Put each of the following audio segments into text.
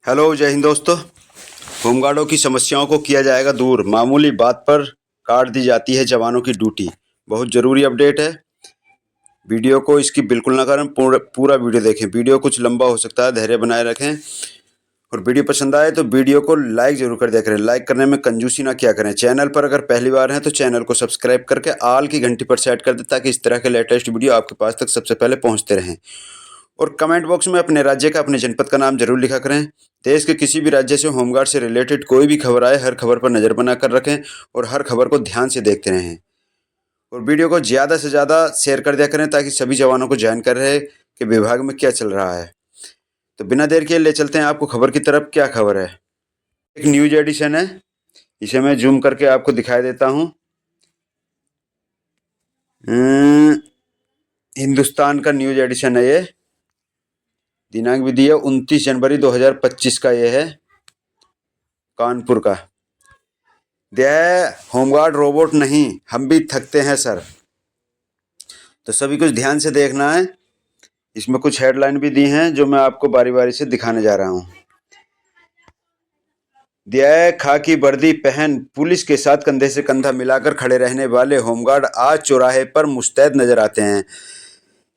Hello, जय हिंद दोस्तों। होमगार्डों की समस्याओं को किया जाएगा दूर। मामूली बात पर काट दी जाती है जवानों की ड्यूटी। बहुत ज़रूरी अपडेट है। वीडियो को इसकी बिल्कुल ना करें, पूरा वीडियो देखें। वीडियो कुछ लंबा हो सकता है, धैर्य बनाए रखें। और वीडियो पसंद आए तो वीडियो को लाइक जरूर कर दिया करें। लाइक करने में कंजूसी ना किया करें। चैनल पर अगर पहली बार हैं तो चैनल को सब्सक्राइब करके ऑल की घंटी पर सेट कर दें, ताकि इस तरह के लेटेस्ट वीडियो आपके पास तक सबसे पहले पहुंचते रहें। और कमेंट बॉक्स में अपने राज्य का, अपने जनपद का नाम जरूर लिखा करें। देश के किसी भी राज्य से होमगार्ड से रिलेटेड कोई भी खबर आए, हर खबर पर नज़र बनाकर रखें और हर खबर को ध्यान से देखते रहें। और वीडियो को ज़्यादा से ज़्यादा शेयर कर दिया करें, ताकि सभी जवानों को जानकारी रहे कि विभाग में क्या चल रहा है। तो बिना देर के ले चलते हैं आपको खबर की तरफ। क्या खबर है? एक न्यूज एडिशन है, इसे मैं जूम करके आपको दिखाई देता हूँ। हिंदुस्तान का न्यूज एडिशन है ये। दिनांक भी दी है 29 जनवरी 2025 का। ये है कानपुर का। होमगार्ड रोबोट नहीं, हम भी थकते हैं सर। तो सभी कुछ ध्यान से देखना है। इसमें कुछ हेडलाइन भी दी हैं जो मैं आपको बारी बारी से दिखाने जा रहा हूँ। खाकी वर्दी पहन पुलिस के साथ कंधे से कंधा मिलाकर खड़े रहने वाले होमगार्ड आज चौराहे पर मुस्तैद नजर आते हैं।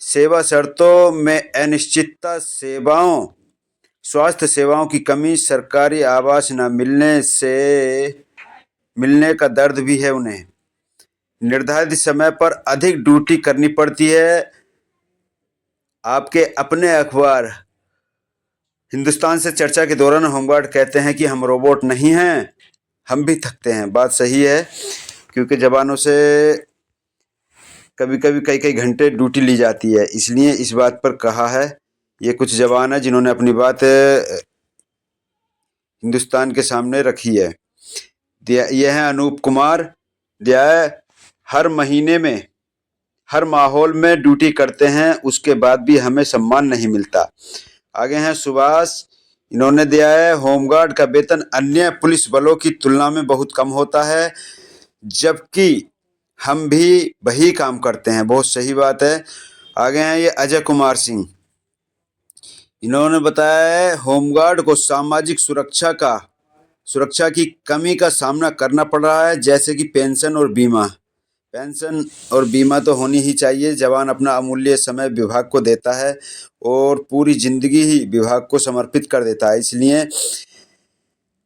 सेवा शर्तों में अनिश्चितता, स्वास्थ्य सेवाओं की कमी, सरकारी आवास न मिलने का दर्द भी है उन्हें। निर्धारित समय पर अधिक ड्यूटी करनी पड़ती है। आपके अपने अखबार हिंदुस्तान से चर्चा के दौरान होमगार्ड कहते हैं कि हम रोबोट नहीं हैं, हम भी थकते हैं। बात सही है, क्योंकि जवानों से कभी कभी कई घंटे ड्यूटी ली जाती है, इसलिए इस बात पर कहा है। ये कुछ जवान है जिन्होंने अपनी बात हिंदुस्तान के सामने रखी है। यह है अनूप कुमार। हर महीने में, हर माहौल में ड्यूटी करते हैं, उसके बाद भी हमें सम्मान नहीं मिलता। आगे हैं सुभाष। इन्होंने दिया है होमगार्ड का वेतन अन्य पुलिस बलों की तुलना में बहुत कम होता है, जबकि हम भी वही काम करते हैं। बहुत सही बात है। आगे हैं ये अजय कुमार सिंह। इन्होंने बताया है होमगार्ड को सामाजिक सुरक्षा की कमी का सामना करना पड़ रहा है, जैसे कि पेंशन और बीमा तो होनी ही चाहिए। जवान अपना अमूल्य समय विभाग को देता है और पूरी जिंदगी ही विभाग को समर्पित कर देता है, इसलिए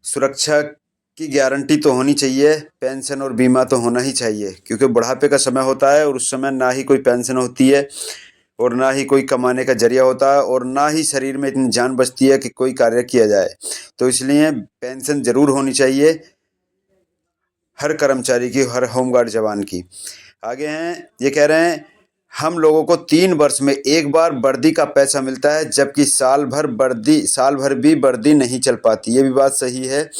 सुरक्षा की गारंटी तो होनी चाहिए। पेंशन और बीमा तो होना ही चाहिए, क्योंकि बुढ़ापे का समय होता है और उस समय ना ही कोई पेंशन होती है और ना ही कोई कमाने का जरिया होता है और ना ही शरीर में इतनी जान बचती है कि कोई कार्य किया जाए। तो इसलिए पेंशन जरूर होनी चाहिए हर कर्मचारी की, हर होमगार्ड जवान की। आगे हैं, ये कह रहे हैं हम लोगों को 3 वर्ष में एक बार वर्दी का पैसा मिलता है, जबकि साल भर भी वर्दी नहीं चल पाती। ये भी बात सही है।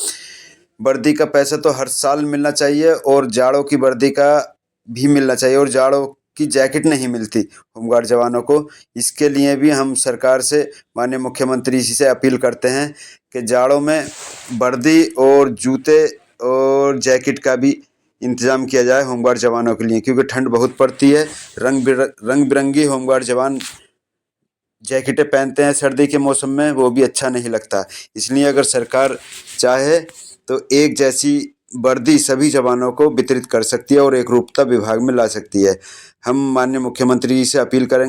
वर्दी का पैसा तो हर साल मिलना चाहिए और जाड़ों की वर्दी का भी मिलना चाहिए, और जाड़ों की जैकेट नहीं मिलती होमगार्ड जवानों को। इसके लिए भी हम सरकार से, माननीय मुख्यमंत्री जी से अपील करते हैं कि जाड़ों में वर्दी और जूते और जैकेट का भी इंतज़ाम किया जाए होमगार्ड जवानों के लिए, क्योंकि ठंड बहुत पड़ती है। रंग बिरंगी होमगार्ड जवान जैकेटें पहनते हैं सर्दी के मौसम में, वो भी अच्छा नहीं लगता। इसलिए अगर सरकार चाहे तो एक जैसी वर्दी सभी जवानों को वितरित कर सकती है और एक रूपता विभाग में ला सकती है। हम माननीय मुख्यमंत्री जी से अपील कर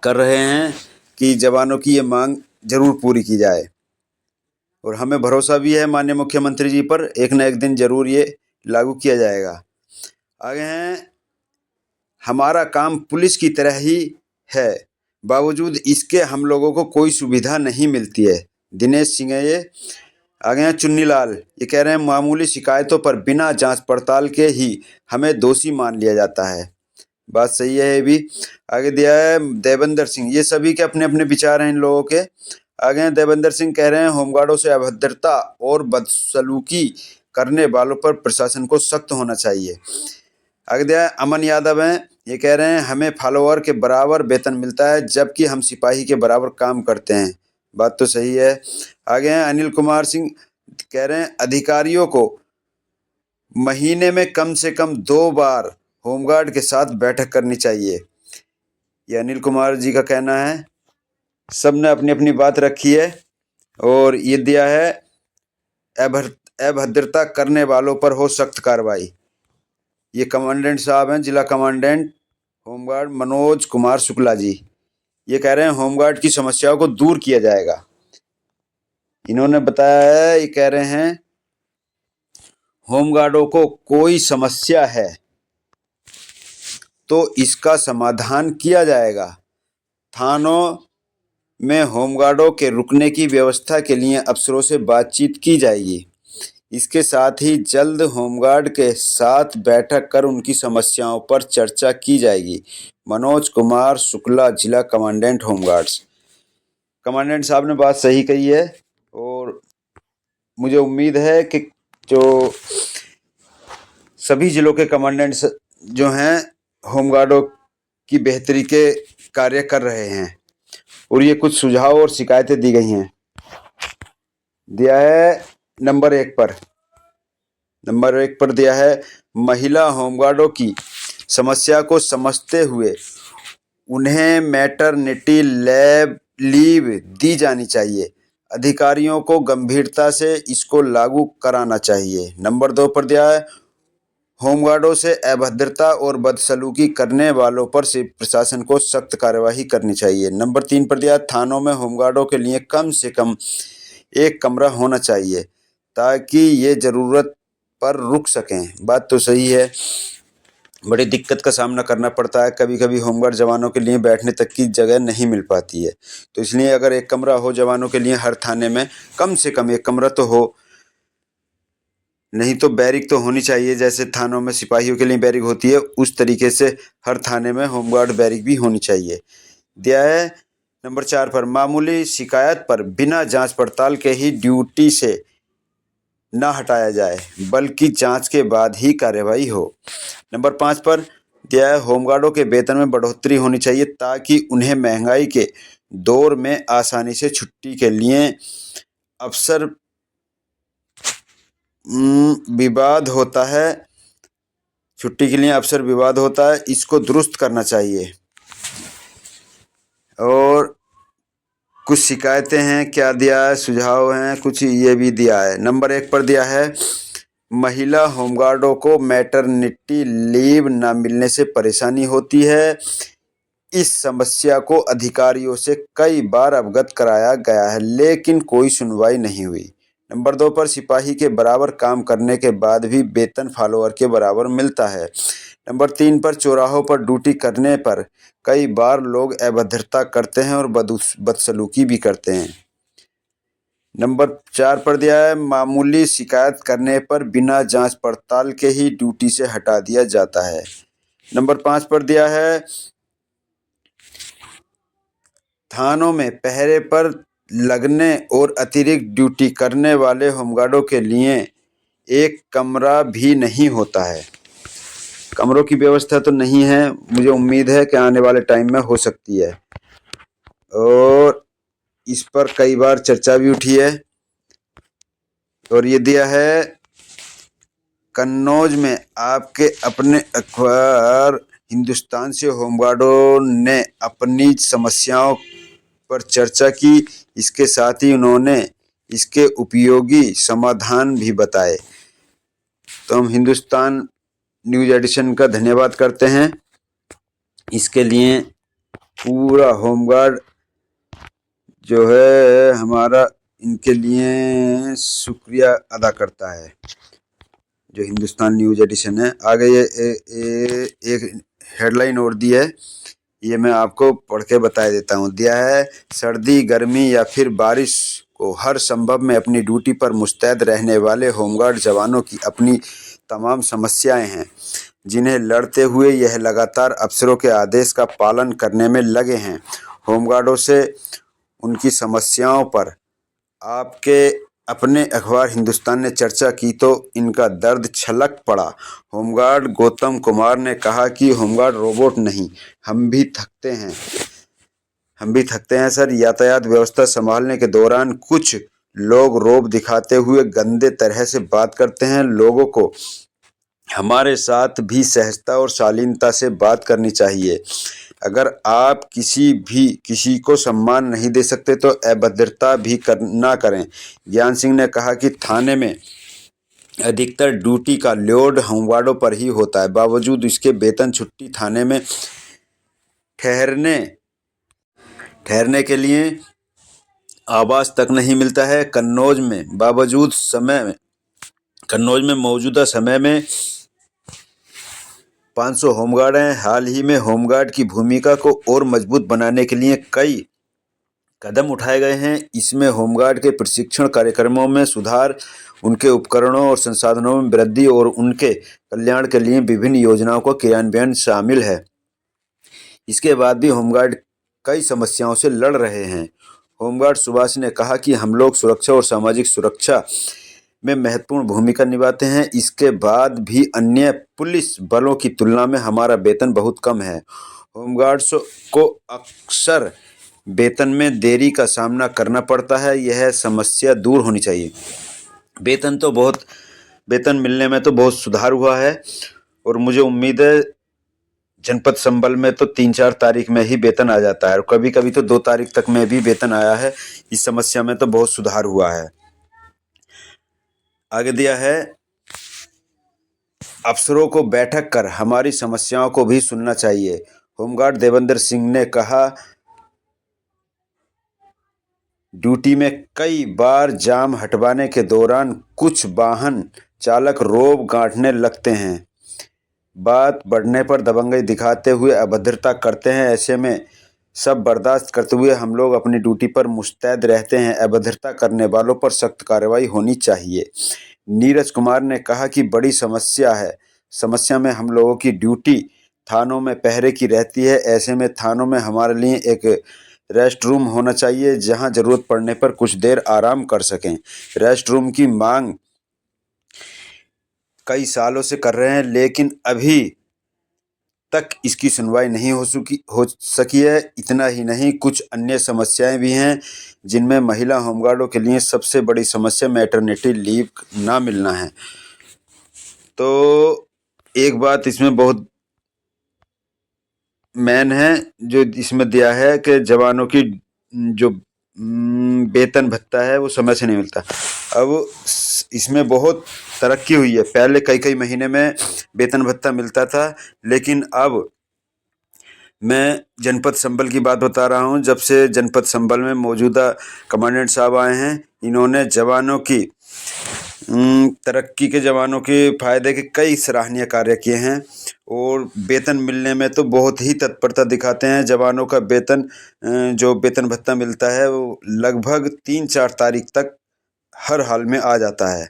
रहे हैं कि जवानों की ये मांग जरूर पूरी की जाए, और हमें भरोसा भी है माननीय मुख्यमंत्री जी पर, एक न एक दिन जरूर ये लागू किया जाएगा। आगे हैं, हमारा काम पुलिस की तरह ही है, बावजूद इसके हम लोगों को कोई सुविधा नहीं मिलती है। दिनेश सिंह है ये। आगे हैं चुन्नी लाल। ये कह रहे हैं मामूली शिकायतों पर बिना जांच पड़ताल के ही हमें दोषी मान लिया जाता है। बात सही है ये भी। आगे दिया है देवेंद्र सिंह। ये सभी के अपने अपने विचार हैं इन लोगों के। आगे हैं देवेंद्र सिंह, कह रहे हैं होमगार्डों से अभद्रता और बदसलूकी करने वालों पर प्रशासन को सख्त होना चाहिए। आगे दिया है अमन यादव हैं। ये कह रहे हैं हमें फॉलोअर के बराबर वेतन मिलता है, जबकि हम सिपाही के बराबर काम करते हैं। बात तो सही है। आगे हैं अनिल कुमार सिंह। कह रहे हैं अधिकारियों को महीने में कम से कम 2 बार होमगार्ड के साथ बैठक करनी चाहिए। ये अनिल कुमार जी का कहना है। सब ने अपनी अपनी बात रखी है। और ये दिया है अभद्रता करने वालों पर हो सख्त कार्रवाई। ये कमांडेंट साहब हैं, जिला कमांडेंट होमगार्ड मनोज कुमार शुक्ला जी। ये कह रहे हैं होमगार्ड की समस्याओं को दूर किया जाएगा। इन्होंने बताया है, ये कह रहे हैं होमगार्डों को कोई समस्या है तो इसका समाधान किया जाएगा। थानों में होमगार्डों के रुकने की व्यवस्था के लिए अफसरों से बातचीत की जाएगी। इसके साथ ही जल्द होमगार्ड के साथ बैठक कर उनकी समस्याओं पर चर्चा की जाएगी। मनोज कुमार शुक्ला, जिला कमांडेंट होमगार्ड्स। कमांडेंट साहब ने बात सही कही है और मुझे उम्मीद है कि जो सभी जिलों के कमांडेंट्स जो हैं होमगार्डों की बेहतरी के कार्य कर रहे हैं। और ये कुछ सुझाव और शिकायतें दी गई हैं। दिया है नंबर 1 पर दिया है महिला होमगार्डों की समस्या को समझते हुए उन्हें मैटरनिटी लीव दी जानी चाहिए। अधिकारियों को गंभीरता से इसको लागू कराना चाहिए। नंबर 2 पर दिया है होमगार्डों से अभद्रता और बदसलूकी करने वालों पर से प्रशासन को सख्त कार्यवाही करनी चाहिए। नंबर 3 पर दिया थानों में होमगार्डों के लिए कम से कम एक कमरा होना चाहिए ताकि ये ज़रूरत पर रुक सकें। बात तो सही है, बड़ी दिक्कत का सामना करना पड़ता है। कभी कभी होमगार्ड जवानों के लिए बैठने तक की जगह नहीं मिल पाती है, तो इसलिए अगर एक कमरा हो जवानों के लिए हर थाने में, कम से कम एक कमरा तो हो, नहीं तो बैरिक तो होनी चाहिए। जैसे थानों में सिपाहियों के लिए बैरिक होती है, उस तरीके से हर थाने में होमगार्ड बैरिक भी होनी चाहिए। दिया है नंबर 4 पर मामूली शिकायत पर बिना जांच पड़ताल के ही ड्यूटी से ना हटाया जाए, बल्कि जांच के बाद ही कार्यवाही हो। नंबर 5 पर दिया है होमगार्डों के वेतन में बढ़ोतरी होनी चाहिए ताकि उन्हें महंगाई के दौर में आसानी से छुट्टी के लिए अवसर विवाद होता है, इसको दुरुस्त करना चाहिए। और कुछ शिकायतें हैं, क्या दिया है, सुझाव हैं, कुछ ये भी दिया है। नंबर 1 पर दिया है महिला होमगार्डों को मैटरनिटी लीव न मिलने से परेशानी होती है। इस समस्या को अधिकारियों से कई बार अवगत कराया गया है, लेकिन कोई सुनवाई नहीं हुई। नंबर 2 पर सिपाही के बराबर काम करने के बाद भी वेतन फॉलोअर के बराबर मिलता है। नंबर 3 पर चौराहों पर ड्यूटी करने पर कई बार लोग अभद्रता करते हैं और बदसलूकी भी करते हैं। नंबर 4 पर दिया है मामूली शिकायत करने पर बिना जांच पड़ताल के ही ड्यूटी से हटा दिया जाता है। नंबर 5 पर दिया है थानों में पहरे पर लगने और अतिरिक्त ड्यूटी करने वाले होमगार्डों के लिए एक कमरा भी नहीं होता है। कमरों की व्यवस्था तो नहीं है, मुझे उम्मीद है कि आने वाले टाइम में हो सकती है। और इस पर कई बार चर्चा भी उठी है। और ये दिया है कन्नौज में आपके अपने अखबार हिंदुस्तान से होमगार्डों ने अपनी समस्याओं पर चर्चा की। इसके साथ ही उन्होंने इसके उपयोगी समाधान भी बताए। तो हम हिंदुस्तान न्यूज़ एडिशन का धन्यवाद करते हैं। इसके लिए पूरा होमगार्ड जो है हमारा इनके लिए शुक्रिया अदा करता है, जो हिंदुस्तान न्यूज़ एडिशन है। आगे ये एक हेडलाइन और दी है, ये मैं आपको पढ़ के बता देता हूँ। दिया है सर्दी, गर्मी या फिर बारिश को हर संभव में अपनी ड्यूटी पर मुस्तैद रहने वाले होमगार्ड जवानों की अपनी तमाम समस्याएं हैं, जिन्हें लड़ते हुए यह लगातार अफसरों के आदेश का पालन करने में लगे हैं। होमगार्डों से उनकी समस्याओं पर आपके अपने अखबार हिंदुस्तान ने चर्चा की तो इनका दर्द छलक पड़ा। होमगार्ड गौतम कुमार ने कहा कि होमगार्ड रोबोट नहीं, हम भी थकते हैं सर। यातायात व्यवस्था संभालने के दौरान कुछ लोग रौब दिखाते हुए गंदे तरह से बात करते हैं। लोगों को हमारे साथ भी सहजता और शालीनता से बात करनी चाहिए। अगर आप किसी को सम्मान नहीं दे सकते तो अभद्रता भी ना करें। ज्ञान सिंह ने कहा कि थाने में अधिकतर ड्यूटी का लोड होमगार्डों पर ही होता है। बावजूद इसके वेतन, छुट्टी, थाने में ठहरने के लिए आवास तक नहीं मिलता है। कन्नौज में मौजूदा समय में 500 होमगार्ड हैं। हाल ही में होमगार्ड की भूमिका को और मजबूत बनाने के लिए कई कदम उठाए गए हैं। इसमें होमगार्ड के प्रशिक्षण कार्यक्रमों में सुधार, उनके उपकरणों और संसाधनों में वृद्धि और उनके कल्याण के लिए विभिन्न योजनाओं का क्रियान्वयन शामिल है। इसके बाद भी होमगार्ड कई समस्याओं से लड़ रहे हैं। होमगार्ड सुभाष ने कहा कि हम लोग सुरक्षा और सामाजिक सुरक्षा में महत्वपूर्ण भूमिका निभाते हैं। इसके बाद भी अन्य पुलिस बलों की तुलना में हमारा वेतन बहुत कम है। होमगार्ड्स को अक्सर वेतन में देरी का सामना करना पड़ता है। यह समस्या दूर होनी चाहिए। वेतन मिलने में तो बहुत सुधार हुआ है और मुझे उम्मीद है जनपद संबल में तो 3-4 तारीख में ही वेतन आ जाता है और कभी कभी तो 2 तारीख तक में भी वेतन आया है। इस समस्या में तो बहुत सुधार हुआ है। आगे दिया है, अफसरों को बैठक कर हमारी समस्याओं को भी सुनना चाहिए। होमगार्ड देवेंद्र सिंह ने कहा, ड्यूटी में कई बार जाम हटवाने के दौरान कुछ वाहन चालक रोब गांठने लगते हैं। बात बढ़ने पर दबंगई दिखाते हुए अभद्रता करते हैं। ऐसे में सब बर्दाश्त करते हुए हम लोग अपनी ड्यूटी पर मुस्तैद रहते हैं। अभद्रता करने वालों पर सख्त कार्रवाई होनी चाहिए। नीरज कुमार ने कहा कि बड़ी समस्या है। समस्या में हम लोगों की ड्यूटी थानों में पहरे की रहती है। ऐसे में थानों में हमारे लिए एक रेस्ट रूम होना चाहिए जहां जरूरत पड़ने पर कुछ देर आराम कर सकें। रेस्ट रूम की मांग कई सालों से कर रहे हैं लेकिन अभी तक इसकी सुनवाई नहीं हो सकी है। इतना ही नहीं, कुछ अन्य समस्याएं भी हैं जिनमें महिला होमगार्डों के लिए सबसे बड़ी समस्या मैटरनिटी लीव ना मिलना है। तो एक बात इसमें बहुत मेन है जो इसमें दिया है कि जवानों की जो वेतन भत्ता है वो समय से नहीं मिलता। अब इसमें बहुत तरक्की हुई है। पहले कई महीने में वेतन भत्ता मिलता था लेकिन अब मैं जनपद संबल की बात बता रहा हूँ। जब से जनपद संबल में मौजूदा कमांडेंट साहब आए हैं, इन्होंने जवानों की तरक्की के, जवानों के फायदे के कई सराहनीय कार्य किए हैं और वेतन मिलने में तो बहुत ही तत्परता दिखाते हैं। जवानों का वेतन जो वेतन भत्ता मिलता है वो लगभग 3-4 तारीख तक हर हाल में आ जाता है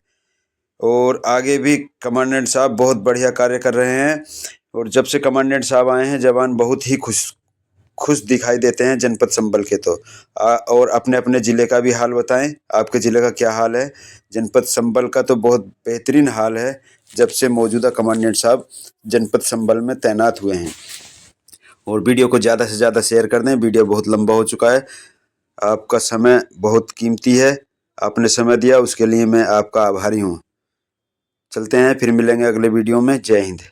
और आगे भी कमांडेंट साहब बहुत बढ़िया कार्य कर रहे हैं और जब से कमांडेंट साहब आए हैं जवान बहुत ही खुश दिखाई देते हैं जनपद संबल के। तो और अपने अपने ज़िले का भी हाल बताएं, आपके ज़िले का क्या हाल है। जनपद संबल का तो बहुत बेहतरीन हाल है जब से मौजूदा कमांडेंट साहब जनपद संबल में तैनात हुए हैं। और वीडियो को ज़्यादा से ज़्यादा शेयर कर दें। वीडियो बहुत लंबा हो चुका है। आपका समय बहुत कीमती है, आपने समय दिया उसके लिए मैं आपका आभारी हूँ। चलते हैं, फिर मिलेंगे अगले वीडियो में। जय हिंद।